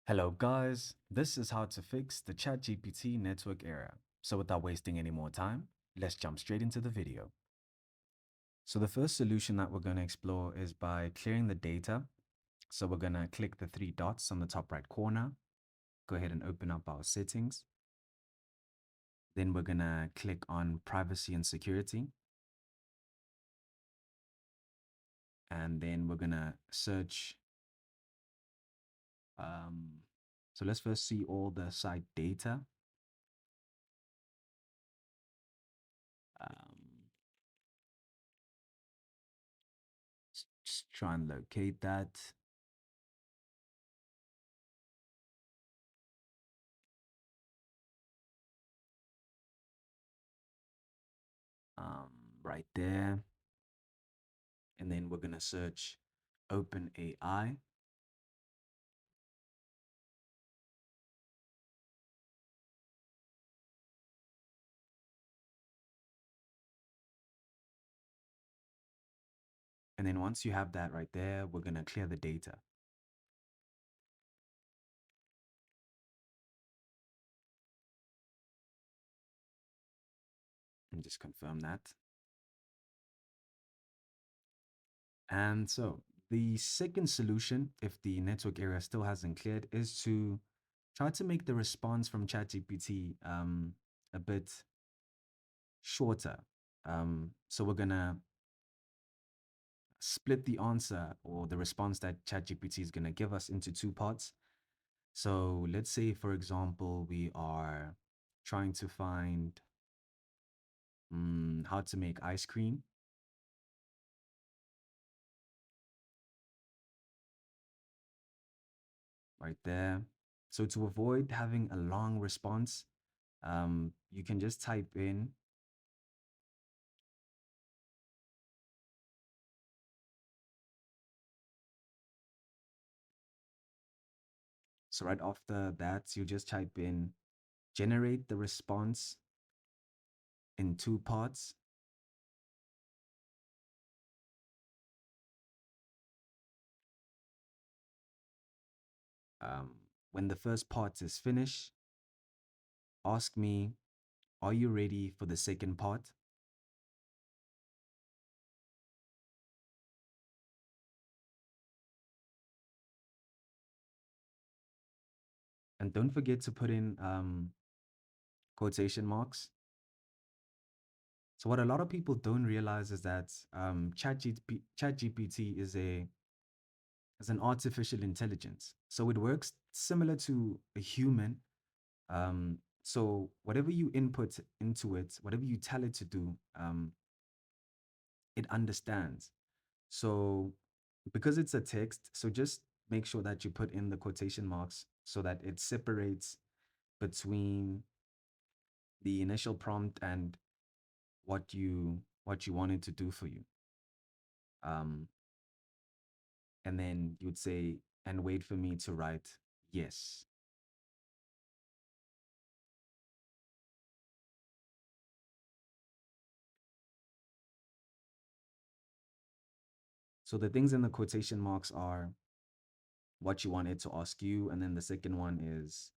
Hello guys, this is how to fix the Chatgpt network error. So without wasting any more time, let's jump straight into the video. So the first solution that we're going to explore is by clearing the data. So we're going to click the three dots on the top right corner, go ahead and open up our settings. Then we're going to click on privacy and security. And then we're going to search. Um, so let's first see all the site data. Um, just try and locate that. Um, right there. And then we're going to search OpenAI. And then once you have that right there, we're going to clear the data and just confirm that. And so the second solution, if the network area still hasn't cleared, is to try to make the response from ChatGPT a bit shorter. So we're going to split the answer or the response that ChatGPT is going to give us into two parts. So let's say, for example, we are trying to find how to make ice cream. Right there. So to avoid having a long response, you can just type in so right after that, you just type in generate the response in two parts. Um, when the first part is finished, ask me, are you ready for the second part? And don't forget to put in quotation marks. So what a lot of people don't realize is that ChatGPT is an artificial intelligence. So it works similar to a human. So whatever you input into it, whatever you tell it to do, it understands. So because it's a text, so just make sure that you put in the quotation marks so that it separates between the initial prompt and what you want it to do for you. Um, and then you'd say, and wait for me to write yes. So the things in the quotation marks are what you want it to ask you. And then the second one is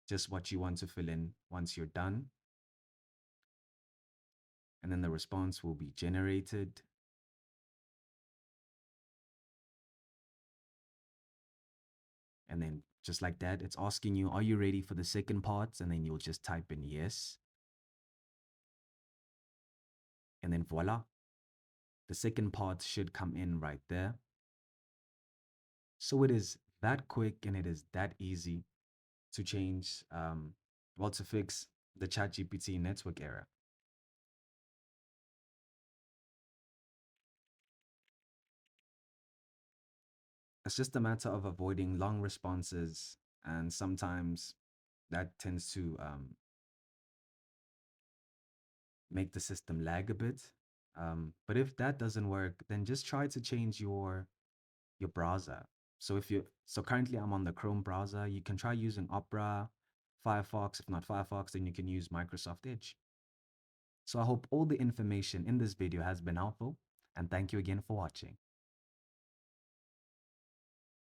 just what you want to fill in once you're done. And then the response will be generated. And then just like that, it's asking you, are you ready for the second part? And then you'll just type in yes. And then voila, the second part should come in right there. So it is that quick and it is that easy to change, to fix the ChatGPT network error. It's just a matter of avoiding long responses, and sometimes that tends to make the system lag a bit. But if that doesn't work, then just try to change your browser. So currently I'm on the Chrome browser. You can try using Opera, Firefox. If not Firefox, then you can use Microsoft Edge. So I hope all the information in this video has been helpful, and thank you again for watching.